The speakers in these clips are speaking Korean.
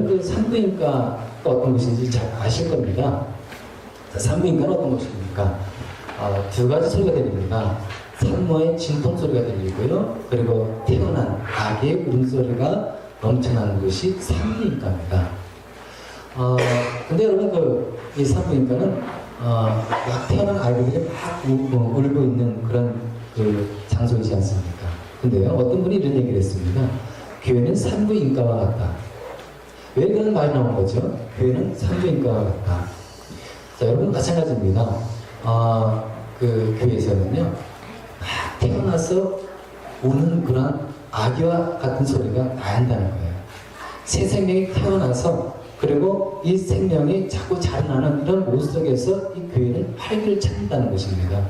그 산부인과가 어떤 것인지 잘 아실 겁니다. 산부인과는 어떤 것입니까? 두 가지 소리가 들립니다. 산모의 진통 소리가 들리고요. 그리고 태어난 아기의 울음소리가 넘쳐나는 것이 산부인과입니다. 근데 여러분 이 산부인과는 막 태어난 아이들이 막 울고 있는 그런 장소이지 않습니까? 근데요, 어떤 분이 이런 얘기를 했습니다. 교회는 산부인과와 같다. 왜 그런 말이 나온 거죠? 교회는 산부인과와 같다. 자, 여러분 마찬가지입니다. 그 교회에서는요, 막 태어나서 우는 그런 아기와 같은 소리가 나야 한다는 거예요. 새 생명이 태어나서 그리고 이 생명이 자꾸 자라나는 이런 모습 속에서 이 교회는 활기를 찾는다는 것입니다.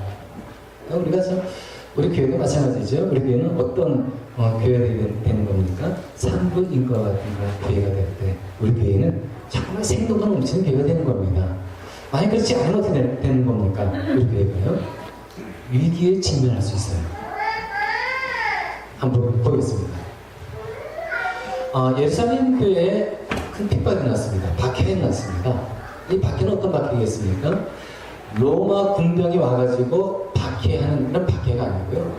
우리 교회도 마찬가지죠. 우리 교회는 어떤 교회가 되는 겁니까? 산부인과 같은 교회가 될 때 우리 교회는 정말 생동감 넘치는 교회가 되는 겁니다. 만약 그렇지 않으면 어떻게 되는 겁니까? 우리 교회가요. 위기에 직면할 수 있어요. 한번 보겠습니다. 예루살렘 교회에 큰 핍박이 났습니다. 박해가 났습니다. 이 박해는 어떤 박해겠습니까? 로마 군병이 와가지고 박해하는 그런 박해가 아니고요.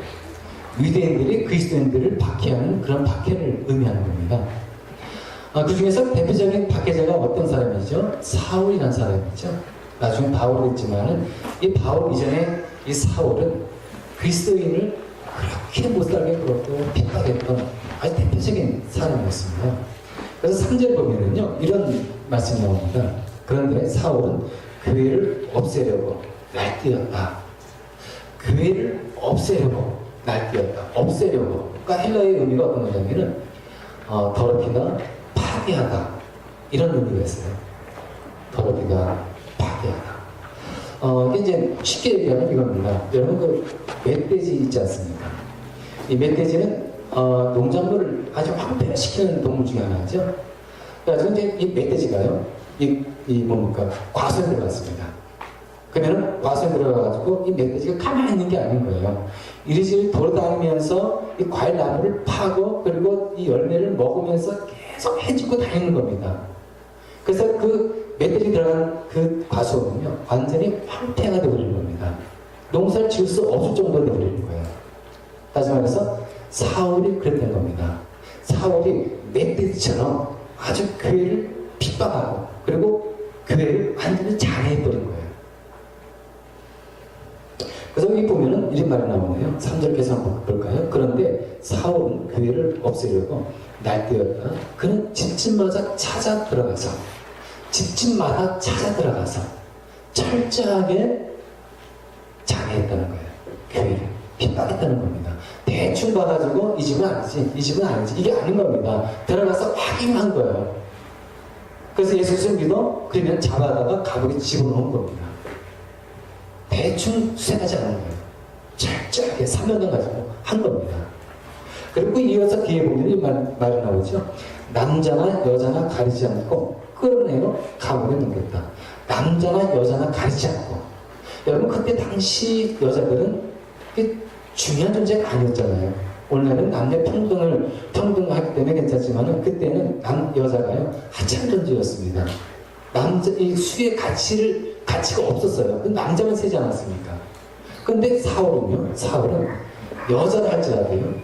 유대인들이 그리스도인들을 박해하는 그런 박해를 의미하는 겁니다. 그 중에서 대표적인 박해자가 어떤 사람이죠? 사울이라는 사람이죠. 나중에 바울이 있지만은 이 바울 이전에 이 사울은 그리스도인을 그렇게 못살게 굴었고 핍박했던 아주 대표적인 사람이었습니다. 그래서 3절 보면은요, 이런 말씀이 나옵니다. 그런데 사울은 교회를 없애려고 날뛰었다. 교회를 없애려고 날뛰었다. 없애려고. 그러니까 헬라의 의미가 어떤 거냐면은 더럽히다, 파괴하다. 이런 의미가 있어요. 더럽히다, 파괴하다. 이제 쉽게 얘기하면 이겁니다. 여러분 멧돼지 있지 않습니까? 이 멧돼지는 농작물을 아주 황폐화시키는 동물 중에 하나죠. 그래서 이제 이 멧돼지가요, 뭡니까? 과수에 들어갔습니다. 그러면은 과수에 들어가가지고 이 멧돼지가 가만히 있는 게 아닌 거예요. 이리저리 돌아다니면서 이 과일 나무를 파고 그리고 이 열매를 먹으면서 계속 해주고 다니는 겁니다. 그래서 그 멧돼지 들어간 그 과수는요, 완전히 황폐가 되어버리는 겁니다. 농사를 지을 수 없을 정도로 되어버리는 거예요. 다시 말해서 사울이 그랬던 겁니다. 사울이 멧돼지처럼 아주 교회를 핍박하고 그리고 교회를 완전히 장애해버린 거예요. 그래서 여기 보면은 이런 말이 나오네요. 3절 계속 한번 볼까요? 그런데 사울은 교회를 없애려고 날뛰었다. 그는 집집마다 찾아 들어가서 철저하게 장애했다는 거예요. 교회를 핍박했다는 겁니다. 대충 봐가지고 이 집은 아니지, 이 집은 아니지, 이게 아닌 겁니다. 들어가서 확인한 거예요. 그래서 예수를 믿어? 그러면 잡아다가 감옥에 집어넣은 겁니다. 대충 수색하지 않은 거예요. 철저하게 사명감 가지고 한 겁니다. 그리고 이어서 뒤에 보면 이 말이 나오죠. 남자나 여자나 가리지 않고 끌어내어 감옥에 넘겼다. 남자나 여자나 가리지 않고. 여러분 그때 당시 여자들은 중요한 존재가 아니었잖아요. 오늘날은 남녀 평등하기 때문에 괜찮지만 그때는 여자가요 하찮은 존재였습니다. 이 수의 가치가 없었어요. 남자만 세지 않았습니까? 근데 사울은 여자를 할지라도요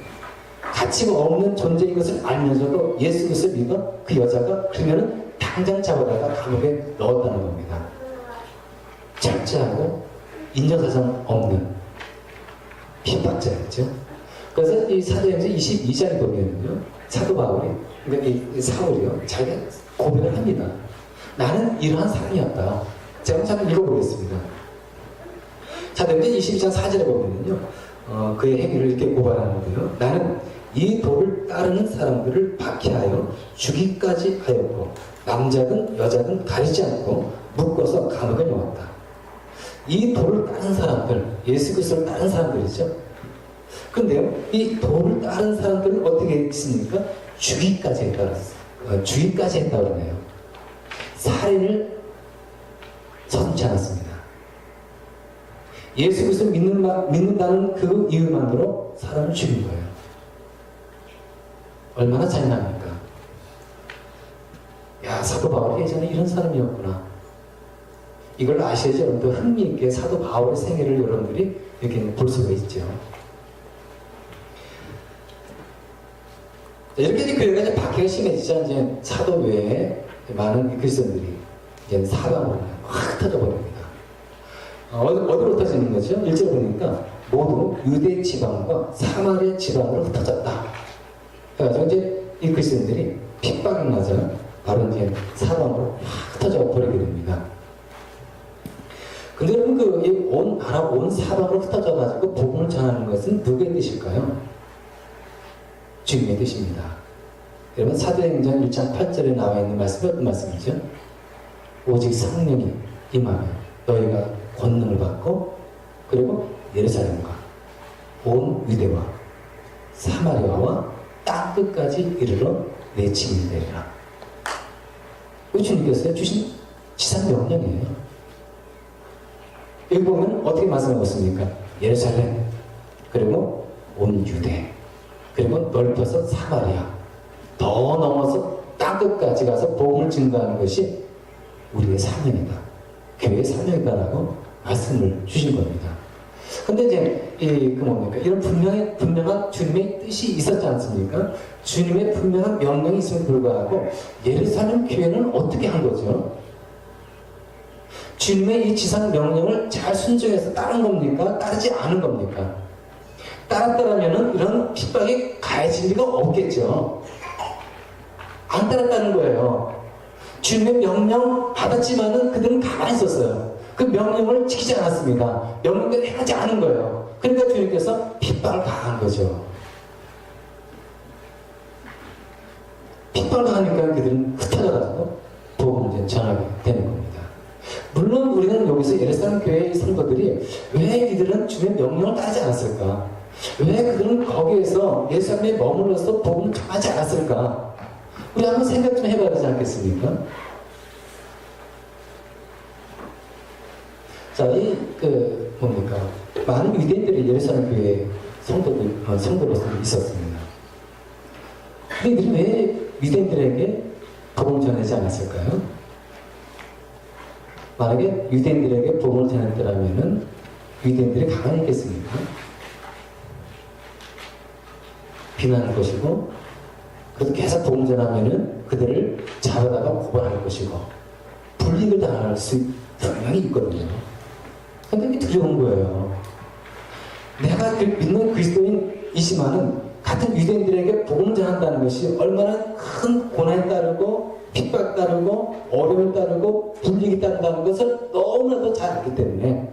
가치가 없는 존재인 것을 알면서도 예수 그리스도를 믿어 그 여자가 그러면은 당장 잡아다가 감옥에 넣었다는 겁니다. 철저하고 인정사정 없는 핍박자였죠. 그래서 이 사도행전 22장에 보면요, 사도 바울이, 그러니까 이 사울이요, 자기가 고백을 합니다. 나는 이러한 사람이었다. 제가 한번 읽어보겠습니다. 사도행전 22장 4절에 보면요, 그의 행위를 이렇게 고발하는데요. 나는 이 도를 따르는 사람들을 박해하여 죽이까지 하였고, 남자든 여자든 가리지 않고 묶어서 감옥에 넣었다. 이 도를 따른 사람들, 예수 그리스도를 따른 사람들이죠. 근데요, 이 도를 따른 사람들은 어떻게 했습니까? 죽이까지 했다 그러네요. 살인을 선지 않았습니다. 예수 그리스도를 믿는다는 그 이유만으로 사람을 죽인 거예요. 얼마나 잔인합니까? 야, 사도 바울이 예전에 이런 사람이었구나. 이걸 아셔야지 여러분들 흥미있게 사도 바울의 생애를 여러분들이 이렇게 볼 수가 있죠. 이렇게 이제 교회가 이제 박해가 심해지자 이제 사도 외에 많은 그리스도인들이 이제 사방으로 확 터져버립니다. 어디로 터지는 거죠? 1절 보니까 모두 유대 지방과 사마리아 지방으로 흩어졌다. 그래서 이제 이 그리스도인들이 핍박이 맞아 바로 이제 사방으로 확 흩어져 버리게 됩니다. 근데 여러분 온 나라 온 사방으로 흩어져가지고 복음을 전하는 것은 누구의 뜻일까요? 주님의 뜻입니다. 여러분 사도행전 1장 8절에 나와 있는 말씀이 어떤 말씀이죠? 오직 성령이 임하면 너희가 권능을 받고 그리고 예루살렘과 온 유대와 사마리아와 땅 끝까지 이르러 내 증인이 되리라. 그 주님께서 주신 지상 명령이에요. 여기 보면 어떻게 말씀하고 있습니까? 예루살렘 그리고 온 유대 그리고 넓혀서 사마리아 더 넘어서 땅 끝까지 가서 복음을 증거하는 것이 우리의 사명이다. 교회의 사명이다라고 말씀을 주신 겁니다. 근데 이제 이런 분명한 주님의 뜻이 있었지 않습니까? 주님의 분명한 명령이 있음에 불구하고 예루살렘 교회는 어떻게 한 거죠? 주님의 이 지상 명령을 잘 순종해서 따른 겁니까? 따르지 않은 겁니까? 따랐더라면 이런 핍박이 가해질 리가 없겠죠. 안 따랐다는 거예요. 주님의 명령 받았지만은 그들은 가만히 있었어요. 그 명령을 지키지 않았습니다. 명령대로 행하지 않은 거예요. 그러니까 주님께서 핍박을 가한 거죠. 핍박을 가하니까 그들은 흩어져가지고 복음을 전하게 되는 겁니다. 물론 우리는 여기서 예루살렘 교회의 성도들이 왜 이들은 주님의 명령을 따르지 않았을까? 왜 그들은 거기에서 예루살렘에 머물러서 복음을 전하지 않았을까? 우리 한번 생각 좀 해봐야 되지 않겠습니까? 자, 뭡니까? 많은 유대인들이 예루살렘 교회에 성도로서 있었습니다. 근데 이들이 왜 유대인들에게 복음을 전하지 않았을까요? 만약에 유대인들에게 복음을 전했더라면은 유대인들이 가만히 있겠습니까? 비난할 것이고, 그래서 계속 복음을 전하면은 그들을 잡아다가 고발할 것이고, 불이익을 당할 수 분명히 있거든요. 근데 이게 두려운 거예요. 내가 믿는 그리스도인이지만은 같은 유대인들에게 복음을 전한다는 것이 얼마나 큰 고난이 따르고 핍박 따르고 어려움이 따르고 불이익이 따른다는 것을 너무나도 잘 알기 때문에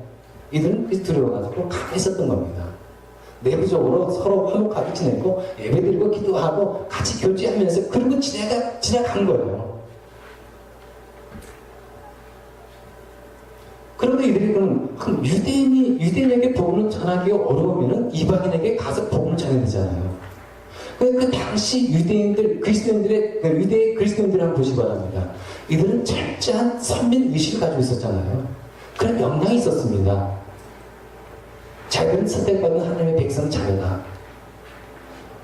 이들은 그래서 두려워가지고 가만히 있었던 겁니다. 내부적으로 서로 화목하게 지내고 예배드리고 기도하고 같이 교제하면서 그리고 지나간 거예요. 그런데 이들이 그럼 유대인에게 복음을 전하기가 어려우면은 이방인에게 가서 복음을 전해야 되잖아요. 그 당시 유대인들, 그리스도인들의, 유대 그리스도인들을 한번 보시기 바랍니다. 이들은 철저한 선민 의식을 가지고 있었잖아요. 그런 역량이 있었습니다. 자기는 선택받은 하나님의 백성 자녀다.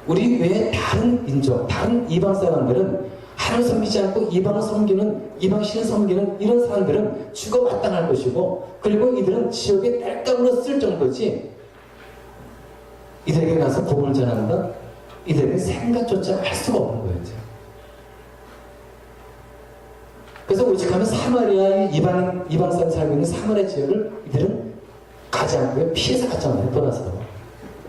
우리 외에 다른 민족, 다른 이방 사람들은 하나님을 섬기지 않고 이방을 섬기는, 이방신을 섬기는 이런 사람들은 죽어 마땅할 것이고, 그리고 이들은 지옥의 딸감으로 쓸 정도지, 이들에게 가서 복음을 전한다? 이들에게 생각조차 할 수가 없는 거예요. 그래서 오직하면 사마리아의 이방 사람이 살고 있는 사마리아 지역을 이들은 가지 않고요. 피해서 갔잖아요. 돌아서.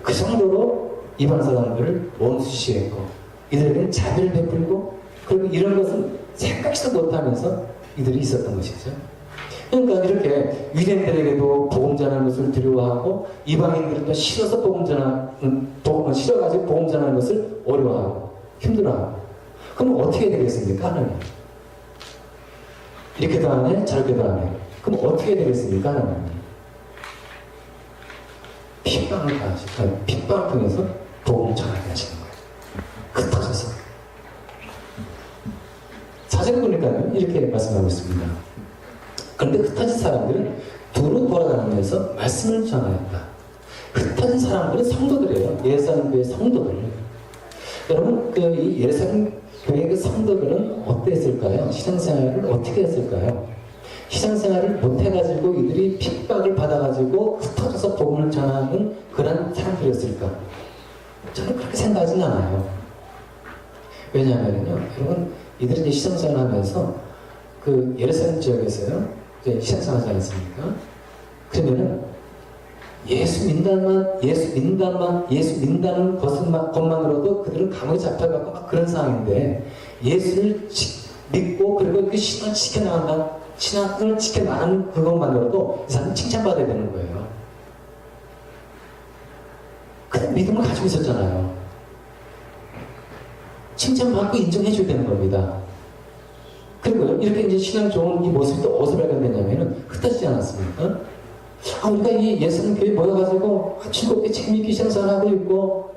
그 정도로 이방 사람들을 원수시했고, 이들에게는 자비를 베풀고, 그리고 이런 것은 생각지도 못하면서 이들이 있었던 것이죠. 그러니까 이렇게 유대인들에게도 복음 전하는 것을 두려워하고 이방인들도 싫어서 싫어가지고 복음 전하는 것을 어려워하고 힘들어하고, 그럼 어떻게 되겠습니까? 하나님 이렇게도 안 해? 저렇게도 안 해. 그럼 어떻게 되겠습니까? 하나님 핍박을 통해서 복음을 전하게 하시는 거예요. 흩어져서. 사실 보니까 이렇게 말씀하고 있습니다. 그런데 흩어진 사람들은 두루 돌아다니면서 말씀을 전하였다. 흩어진 사람들은 성도들이에요. 예루살렘 교회 성도들. 여러분, 이 예루살렘 교회 그 성도들은 어땠을까요? 신앙생활을 어떻게 했을까요? 신앙생활을 못해가지고 이들이 핍박을 받아가지고 흩어져서 복음을 전하는 그런 사람들이었을까? 저는 그렇게 생각하진 않아요. 왜냐하면요, 여러분, 이들이 이제 신앙생활을 하면서 그 예루살렘 지역에서요, 이제 신앙생활 하지 않습니까? 그러면은 예수 믿는다는 것만으로도 그들은 감옥에 잡혀가고 막 그런 상황인데, 예수를 믿고 그리고 그 신앙을 신앙을 지켜나가는 그것만으로도 이 사람은 칭찬받아야 되는 거예요. 그냥 믿음을 가지고 있었잖아요. 칭찬받고 인정해줘야 되는 겁니다. 그리고 이렇게 이제 신앙 좋은 이 모습이 또 어디서 발견되냐면은 흩어지지 않았습니까? 우리가 이 예수님 교회 모여가지고 즐겁게 재미있게 신앙생활하고 있고,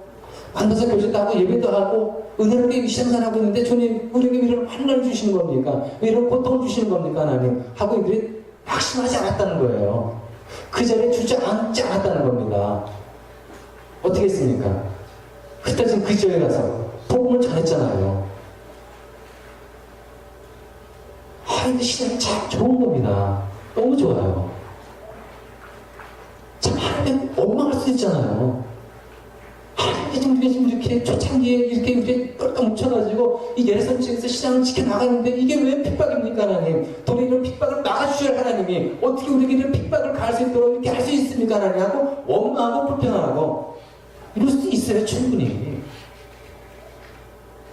만나서 교제도 하고 예배도 하고 은혜롭게 신앙생활하고 있는데, 주님 우리에게 이런 환난을 주시는 겁니까? 왜 이런 고통을 주시는 겁니까? 하나님 하고 이들이 확신하지 않았다는 거예요. 그 자리에 주저앉지 않았다는 겁니다. 어떻게 했습니까? 흩어진 그 지역에 가서 복음을 전했잖아요. 이거 신앙이 참 좋은 겁니다. 너무 좋아요. 참 하나님 원망할 수 있잖아요. 하나님께 지금 이렇게 초창기에 이렇게 똘똘 뭉쳐가지고 이 예루살렘 지역에서 시장을 지켜나가는데 이게 왜 핍박입니까? 하나님, 도리 이런 핍박을 막아주셔야 하나님이 어떻게 우리에게 이런 핍박을 가할 수 있도록 이렇게 할 수 있습니까? 하나님 하고 원망하고 불평하고 이럴 수도 있어요. 충분히.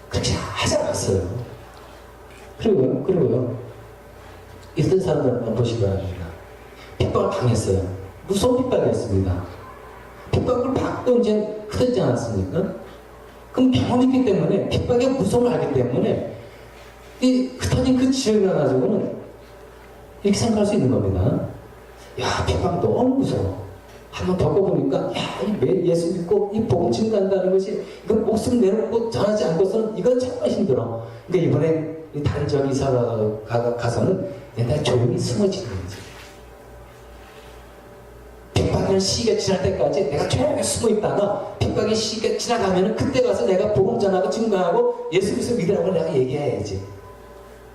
그렇게 하지 않았어요. 그리고요 있던 사람들만 보시기 바랍니다. 핍박을 당했어요. 무서운 핍박이었습니다. 핍박을 받고 이제 흩어지지 않았습니까? 그럼 경험이 있기 때문에, 핍박의 무서움을 알기 때문에 이 흩어진 그 지역에 가가지고는 이렇게 생각할 수 있는 겁니다. 야, 핍박 너무 무서워. 한번 겪어보니까, 왜 예수 믿고 이 복음 증가한다는 것이, 이거 목숨 내놓고 전하지 않고서는 이건 정말 힘들어. 그러니까 이번에 다른 지역 이사 가서는 옛날 조용히 숨어지는 거지. 핍박의 시기가 지날 때까지 내가 조용히 숨어 있다가 핍박의 시기가 지나가면 그때 가서 내가 복음 전하고 증거하고 예수 그리스도 믿으라고 내가 얘기해야지.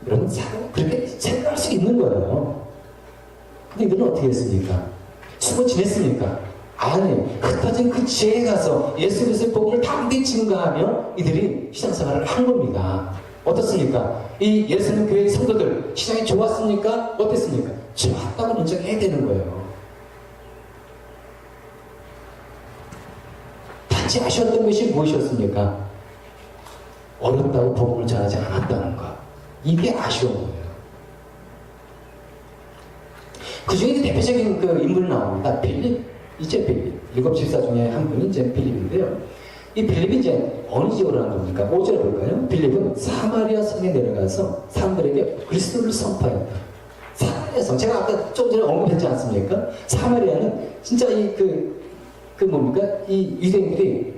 여러분, 그렇게 생각할 수 있는 거예요. 근데 이들은 어떻게 했습니까? 숨어 지냈습니까? 아니, 흩어진 그 지역에 가서 예수 그리스도의 복음을 담대히 증거하며 이들이 신앙생활을 한 겁니다. 어떻습니까? 이 예루살렘 교회의 성도들 신앙이 좋았습니까? 어땠습니까? 좋았다고 인정해야 되는 거예요. 단지 아쉬웠던 것이 무엇이었습니까? 어렵다고 복음을 전하지 않았다는 것. 이게 아쉬운 거예요. 그 중에 대표적인 그 인물이 나옵니다. 빌립. 일곱 집사 중에 한 분이 이제 빌립인데요. 이 빌립이 이제 어느 지역으로 한 겁니까? 5절에 볼까요? 빌립은 사마리아 성에 내려가서 사람들에게 그리스도를 선포했다. 사마리아 성. 제가 아까 좀 전에 언급했지 않습니까? 사마리아는 진짜 이 뭡니까? 이 유대인들이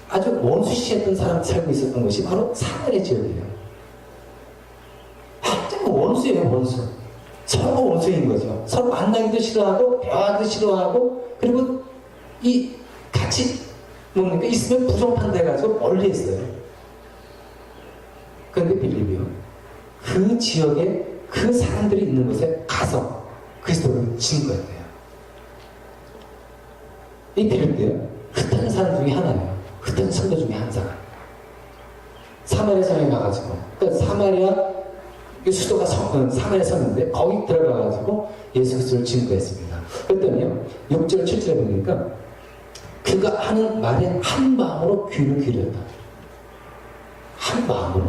아주 원수시했던 사람이 살고 있었던 곳이 바로 사마리아 지역이에요. 완전 원수예요, 원수. 서로 원수인 거죠. 서로 만나기도 싫어하고, 대화하기도 싫어하고, 그리고 같이 뭡니까? 있으면 부정판다 해가지고 멀리 했어요. 그런데 빌립이요. 그 지역에 그 사람들이 있는 곳에 가서 그리스도를 증거했대요. 이 빌립도요. 흩어진 사람 중에 하나예요. 흩어진 성도 중에 한 사람. 사마리아 성에 가가지고, 그러니까 사마리아 수도가 사마리아 성인데 거기 들어가가지고 예수 그리스도를 증거했습니다. 그랬더니요. 6절 7절에 보니까 그가 하는 말에 한 마음으로 귀를 기울였다. 한 마음으로.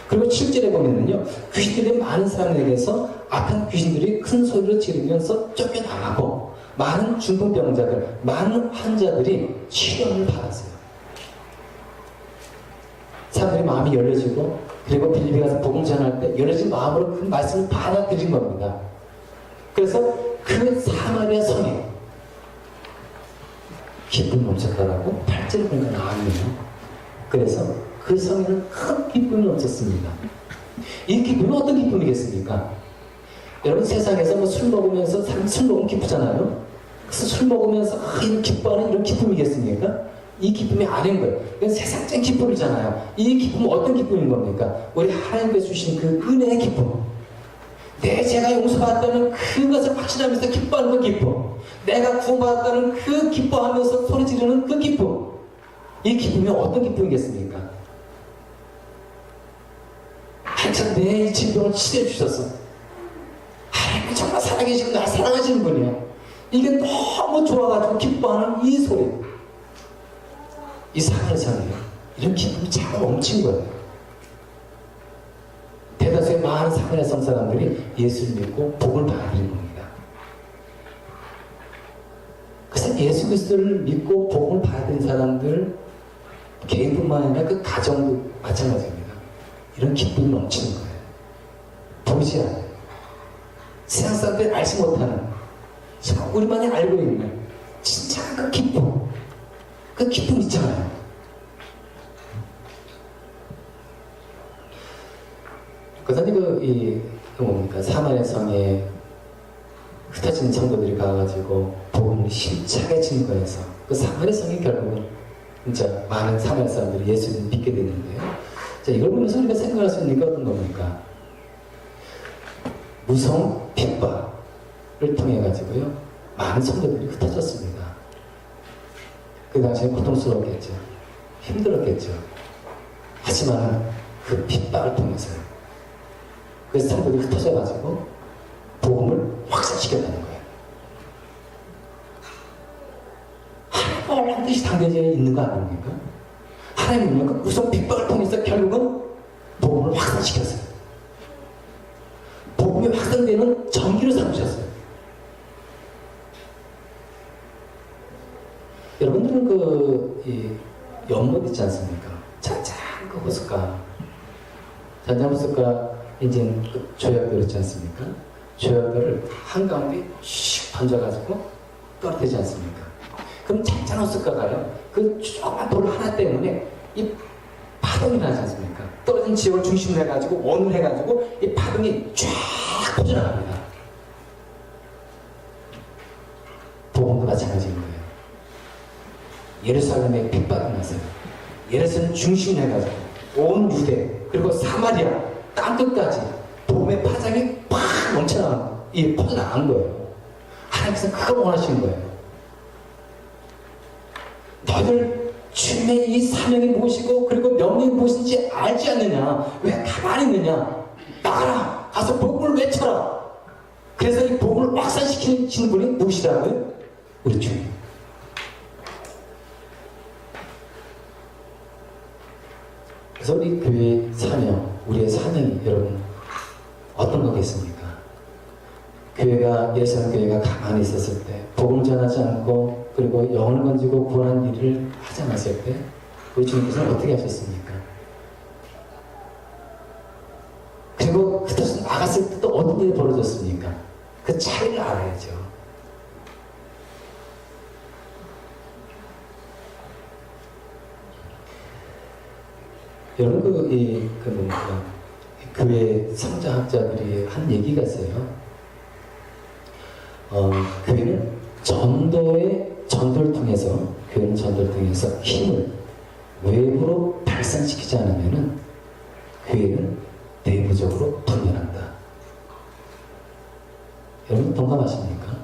그리고 7절에 보면은요, 귀신들이 많은 사람에게서 악한 귀신들이 큰 소리로 지르면서 쫓겨나가고, 많은 중풍병자들, 많은 환자들이 치료를 받았어요. 사람들이 마음이 열려지고, 그리고 빌립이 가서 복음 전할 때 열려진 마음으로 그 말씀을 받아들인 겁니다. 그래서 그 사마리아 성에 기쁨이 넘쳤다라고 8절에 보니까 나왔네요. 그래서 그 성에는 큰 기쁨이 넘쳤습니다. 이 기쁨이 어떤 기쁨이겠습니까? 여러분, 세상에서 술 먹으면서 사람 술 먹으면 기쁘잖아요. 그래서 술 먹으면서 이런 기뻐하는 이런 기쁨이겠습니까? 이 기쁨이 아닌 거예요. 이건 세상적인 기쁨이잖아요. 이 기쁨은 어떤 기쁨인 겁니까? 우리 하나님께서 주신 그 은혜의 기쁨. 내 죄가 용서받았다는 그것을 확신하면서 기뻐하는 그 기쁨. 내가 구원받았다는 그 기뻐하면서 소리 지르는 그 기쁨. 이 기쁨이 어떤 기쁨이겠습니까? 하나님 내 진병을 치료해 주셨어. 하나님 정말 살아계시고 날 사랑하시는 분이야. 이게 너무 좋아가지고 기뻐하는 이 소리. 이 사마리아상이에요. 이런 기쁨이 잘 멈춘 거예요. 대다수의 많은 사마리아성 사람들이 예수를 믿고 복을 받는 겁니다. 그래서 예수 그리스도를 믿고 복을 받은 사람들 개인뿐만 아니라 그 가정도 마찬가지입니다. 이런 기쁨이 넘치는 거예요. 보이지 않아요. 세상 사람들이 알지 못하는, 정말 우리만이 알고 있는 진짜 그 기쁨. 그 기쁨 있잖아요. 그래서 뭡니까? 사마리아 성에 흩어진 성도들이 가가지고 복음을 힘차게 증거해서 그 사마리아 성이 결국은 진짜 많은 사마리아 사람들이 예수를 믿게 됐는데요. 자, 이걸 보면서 우리가 생각할 수 있는 게 어떤 겁니까? 무서운 핍박을 통해 가지고요, 많은 성도들이 흩어졌습니다. 그 당시에 고통스러웠겠죠. 힘들었겠죠. 하지만 그 핍박을 통해서요. 그래서 성도들이 흩어져가지고 복음을 확산시켰다는 거예요. 하나님과 반드시 당대지에 있는 거 아닙니까? 하나님은요, 그 무서운 핍박을 통해서 결국은 복음을 확산시켰어요. 복음이 확산되는 전기를 삼으셨어요. 여러분들은 연못 있지 않습니까? 잔잔 그 호숫가. 잔잔 호숫가, 이제 그 조약돌 있지 않습니까? 조약돌을 한가운데 슉 던져가지고 떨어뜨리지 않습니까? 그럼 잔잔 호숫가가요, 그 조그만 돌 하나 때문에 이 파동이 나지 않습니까? 떨어진 지역을 중심으로 해가지고, 원을 해가지고 이 파동이 쫙 퍼져나갑니다. 복음도 마찬가지인 거예요. 예루살렘에 핍박이 났어요. 예루살렘 중심으로 해가지고 온 유대 그리고 사마리아 땅끝까지 복음의 파장이 팍 퍼져나간 거예요. 하나님께서 그걸 원하시는 거예요. 너희들 주님의 이 사명이 무엇이고 그리고 명령이 무엇인지 알지 않느냐? 왜 가만히 있느냐? 나가라! 가서 복음을 외쳐라! 그래서 이 복음을 확산시키는 분이 누구시라고요? 우리 주님. 그래서 우리 교회의 사명, 우리의 사명이 여러분 어떤 거겠습니까? 교회가, 예수님 교회가 가만히 있었을 때, 복음 전하지 않고 그리고 영을 건지고 구원한 일을 하지 않았을 때 우리 주님께서는 어떻게 하셨습니까? 그리고 흩어져 나갔을 때 또 어떤 일이 벌어졌습니까? 그 차이를 알아야죠. 여러분 교회 성장학자들이 한 얘기가 있어요. 교회는 전도를 통해서, 교회는 전도를 통해서 힘을 외부로 발산시키지 않으면은 교회는 내부적으로 분열한다. 여러분 동감하십니까?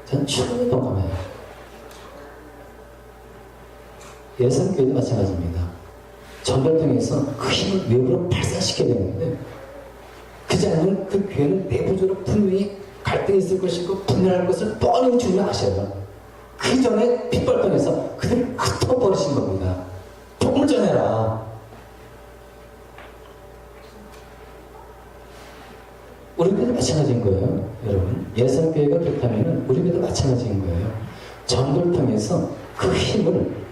전 충분히 동감해요. 예수교회도 마찬가지입니다. 전도를 통해서 그 힘을 외부로 발산시켜야 되는데, 그지 않으면 그 교회는 내부적으로 분명히 갈등이 있을 것이고 분열할 것을 뻔히 주님이 아셔요. 그 전에 핏발 통해서 그들을 흩어버리신 겁니다. 복음을 전해라. 우리 교회도 마찬가지인 거예요. 여러분, 예수교회가 그렇다면 우리 교회도 마찬가지인 거예요. 전도를 통해서 그 힘을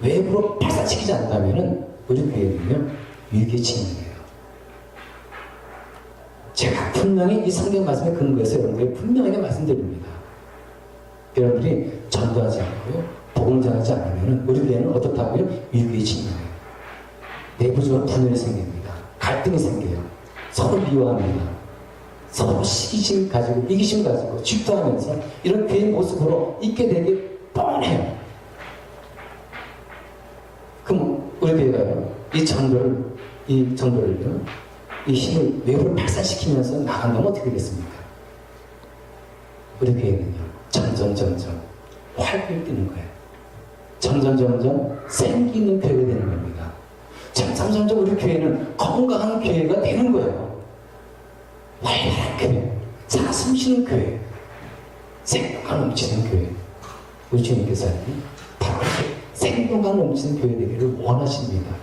외부로 발산시키지 않다면 우리 교회는요, 위기에 직면해요. 제가 분명히 이 성경 말씀에 근거해서 여러분들에게 분명하게 말씀드립니다. 여러분들이 전도하지 않고요, 복음 전하지 않으면 우리 교회는 어떻다고요? 위기에 직면해요. 내부적으로 분열이 생깁니다. 갈등이 생겨요. 서로 미워합니다. 서로 시기심 가지고, 이기심 가지고 질투하면서 이런 교회의 모습으로 있게 되기 뻔해요. 우리 교회가요, 이 전도를요, 이 힘을, 외부를 발산시키면서 나간다면 어떻게 되겠습니까? 우리 교회는요, 점점 활기를 띠는 거예요. 점점 생기는 교회가 되는 겁니다. 점점 우리 교회는 건강한 교회가 되는 거예요. 활발한 교회, 사슴 쉬는 교회, 생명감 넘치는 교회. 우리 주님께서 바로 생명감 넘치는 교회 되기를 원하십니다.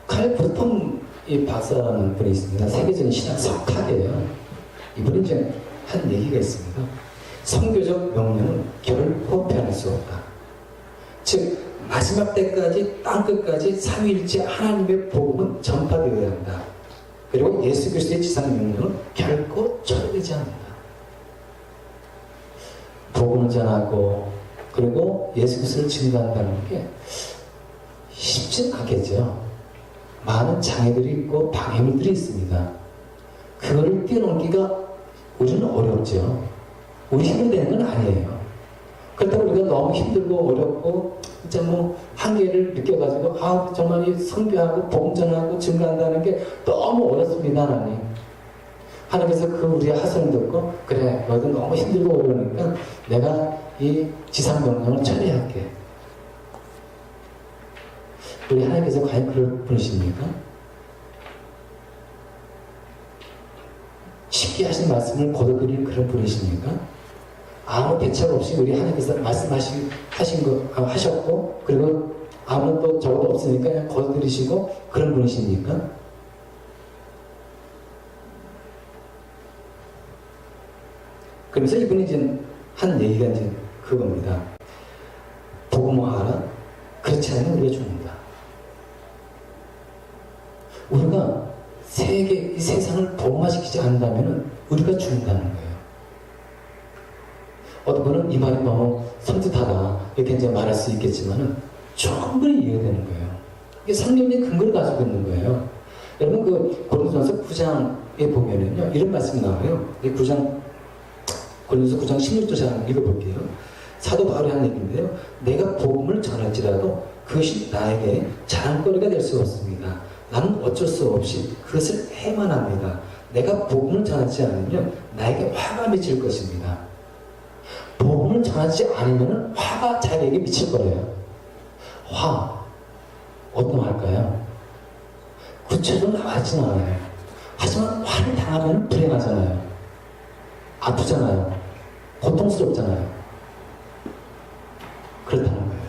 칼 브루통 박사라는 분이 있습니다. 세계적인 신학 석학이에요. 이분이 이제 한 얘기가 있습니다. 선교적 명령은 결코 변할 수 없다. 즉 마지막 때까지 땅끝까지 삼위일체 하나님의 복음은 전파되어야 한다. 그리고 예수 그리스도의 지상 명령은 결코 철회되지 않는다. 복음을 전하고 그리고 예수 그리스도를 증거한다는 게 쉽진 않겠죠. 많은 장애들이 있고 방해물들이 있습니다. 그거를 뛰어넘기가 우리는 어렵죠. 우리 힘으로 되는 건 아니에요. 그렇다고 우리가 너무 힘들고 어렵고 진짜 뭐 한계를 느껴가지고 정말 이 선교하고 복음 전하고 증거한다는 게 너무 어렵습니다. 하나님께서 그 우리의 하소연 듣고 그래 너희들 너무 힘들고 어려우니까 내가 이 지상 명령을 처리할게. 우리 하나님께서 과연 그럴 분이십니까? 쉽게 하신 말씀을 거둬들이는 그런 분이십니까? 아무 대책 없이 우리 하나님께서 하셨고 그리고 아무런 또 적어도 없으니까 그냥 거둬들이시고 그런 분이십니까? 그러면서 이분이 이제 한 얘기가 이제 그겁니다. 복음화하라. 그렇지 않으면 우리가 죽는다. 우리가 이 세상을 복음화시키지 않는다면 우리가 죽는다는 거예요. 어떤 분은 이 말이 너무 섬뜩하다 이렇게 이제 말할 수 있겠지만은 충분히 이해되는 거예요. 이게 성경의 근거를 가지고 있는 거예요. 여러분 그 고린도전서 9장에 보면은요 이런 말씀이 나와요. 이 9장 고린도전서 9장 16절 제가 읽어볼게요. 사도 바울이 한 얘기인데요. 내가 복음을 전할지라도 그것이 나에게 자랑거리가 될 수 없습니다. 나는 어쩔 수 없이 그것을 해만 합니다. 내가 복음을 전하지 않으면 나에게 화가 미칠 것입니다. 복음을 전하지 않으면 화가 자기에게 미칠 거예요. 화. 어떤 화일까요? 구체적으로 나와있지는 않아요. 하지만 화를 당하면 불행하잖아요. 아프잖아요. 고통스럽잖아요. 그렇다는 거예요.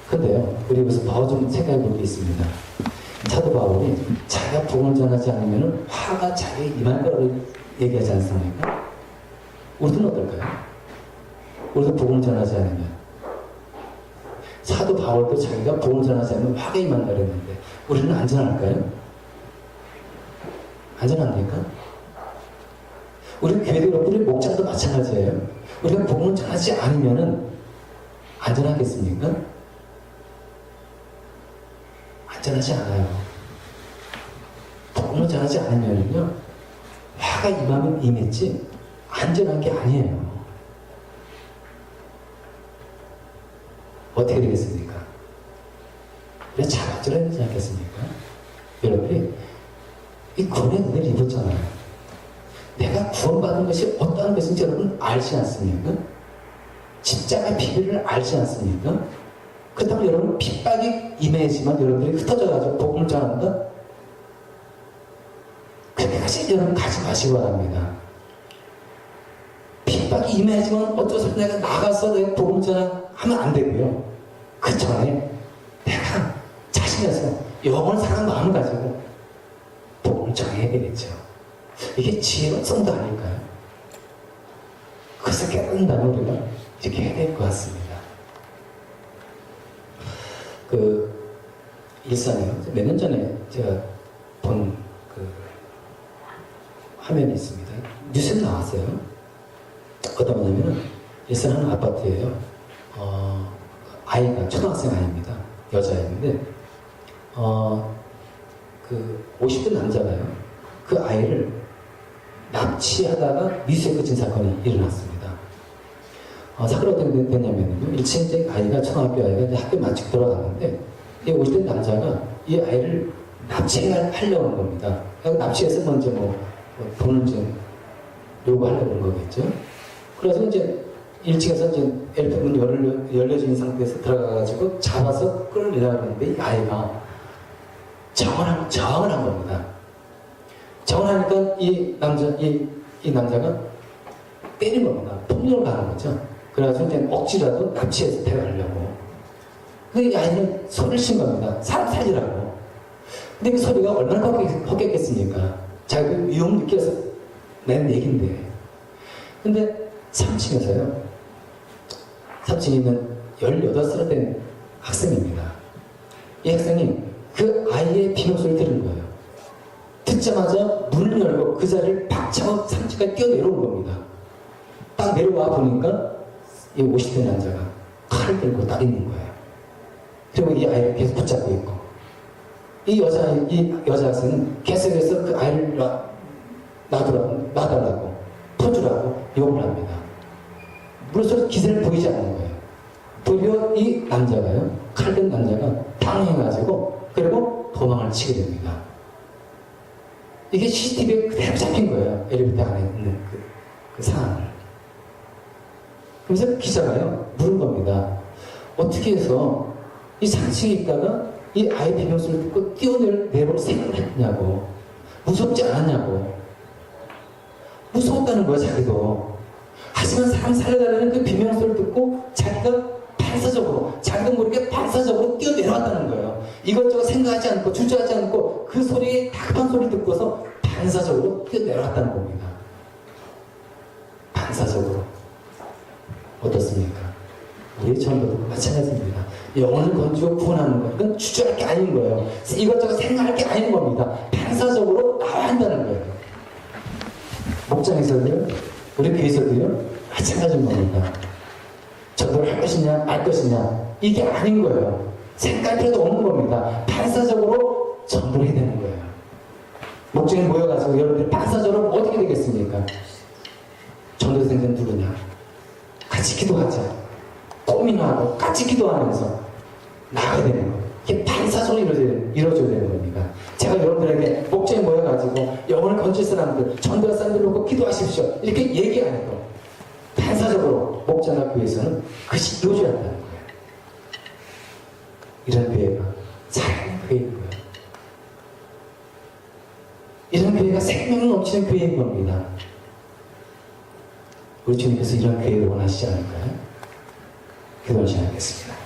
근데요, 우리 여기서 더 좀 생각해 볼 게 있습니다. 사도 바울이 자기가 복음을 전하지 않으면 화가 자기에 임할 거라고 얘기하지 않습니까? 우리는 어떨까요? 우리도 복음을 전하지 않으면 사도 바울도 자기가 복음을 전하지 않으면 화가 임한다 그랬는데 우리는 안전할까요? 안전합니까? 우리 교회도 그렇고 우리 목장도 마찬가지예요. 우리가 복음을 전하지 않으면 안전하겠습니까? 안전하지 않아요. 복음을 전하지 않으면요 화가 임하면 임했지 안전한 게 아니에요. 어떻게 되겠습니까? 우리가 자발적으로 되지 않겠습니까? 여러분이 이 구원의 은혜를 입었잖아요. 내가 구원받은 것이 어떠한 것인지 여러분 알지 않습니까? 십자가의 비밀을 알지 않습니까? 그렇다면 여러분 핍박이 임해지만 여러분들이 흩어져가지고 복음을 전한다? 그렇게까지 여러분 가지 마시기 바랍니다. 핍박이 임해지만 어쩌서 내가 나가서 내가 복음을 전하면 안 되고요. 그 전에 내가 자신에서 영원한 사랑 마음을 가지고 복음을 전해야 되겠죠. 이게 지혜로운 성도 아닐까요? 그것을 깨닫는다면 우리가 이렇게 해야 될 것 같습니다. 일산에요. 몇 년 전에 제가 본 화면이 있습니다. 뉴스에 나왔어요. 어떤 거냐면은 일산 한 아파트예요. 아이가 초등학생 아이입니다. 여자아이인데 50대 남자가요. 그 아이를 납치하다가 미수에 그친 사건이 일어났습니다. 사고가 어떻게 됐냐면요. 1층 아이가, 초등학교 아이가 이제 학교 마치고 돌아갔는데, 이 50대 남자가 이 아이를 납치하려고 한 겁니다. 납치해서 먼저 돈을 좀 요구하려고 한 거겠죠. 그래서 이제 1층에서 이제 엘리베이터 문 열려진 상태에서 들어가가지고 잡아서 끌어내려고 하는데, 이 아이가 저항을 한 겁니다. 저항을 하니까 이 남자가 때린 겁니다. 폭력을 가는 거죠. 그래가지고 이제 억지라도 납치해서 데려가려고. 그 아이는 소리를 친 겁니다. 사람 살리라고. 근데 그 소리가 얼마나 헛겠겠습니까? 자기 위험 느껴서 낸 얘긴데. 근데 3층에서요. 3층에 있는 18살 된 학생입니다. 이 학생이 그 아이의 비명소리를 들은 거예요. 듣자마자 문을 열고 그 자리를 박차고 3층까지 뛰어내려온 겁니다. 딱 내려와 보니까 이 50대 남자가 칼을 들고 딱 있는 거예요. 그리고 이 아이를 계속 붙잡고 있고, 이 여자 학생은 계속해서 그 아이를 놔달라고, 터주라고 욕을 합니다. 물론 기세를 보이지 않는 거예요. 도리어 이 남자가요, 칼든 남자가 당해가지고, 그리고 도망을 치게 됩니다. 이게 CCTV에 그대로 잡힌 거예요. 엘리베이터 안에 있는 그 상황을. 그래서 기자가요, 물은 겁니다. 어떻게 해서 이 3층에 있다가 이 아이 비명소리를 듣고 뛰어내려올 생각을 했냐고. 무섭지 않았냐고. 무서웠다는 거야, 자기도. 하지만 사람 살려달라는 그 비명소리를 듣고 자기가 자기도 모르게 반사적으로 뛰어내려왔다는 거예요. 이것저것 생각하지 않고 주저하지 않고 그 소리에 다급한 소리 듣고서 반사적으로 뛰어내려왔다는 겁니다. 반사적으로. 어떻습니까? 우리 전도도 마찬가지입니다. 영혼을 건지고 구원하는 것, 그건 주저할 게 아닌 거예요. 이것저것 생각할 게 아닌 겁니다. 반사적으로 나와야 한다는 거예요. 목장에서도요, 우리 교회에서도요, 마찬가지인 겁니다. 전도를 할 것이냐, 말 것이냐, 이게 아닌 거예요. 생각할 필요도 없는 겁니다. 반사적으로 전도를 해야 되는 거예요. 목장에 모여가지고 여러분들이 반사적으로 어떻게 되겠습니까? 전도생들은 누구냐? 같이 기도하자. 고민하고 같이 기도하면서 나가야 되는 거예요. 이게 반사적으로 이루어져야 되는 겁니다. 제가 여러분들에게 목장에 모여가지고 영혼을 건질 사람들, 전도할 사람들 놓고 기도하십시오. 이렇게 얘기 안 해도 반사적으로 목장과 교회에서는 그것이 이루어져야 한다는 거예요. 이런 교회가 살아있는 교회인 거예요. 이런 교회가 생명을 넘치는 교회인 겁니다. 우리 주님께서 이런 교회를 원하시지 않을까요? 기도를 시작하겠습니다.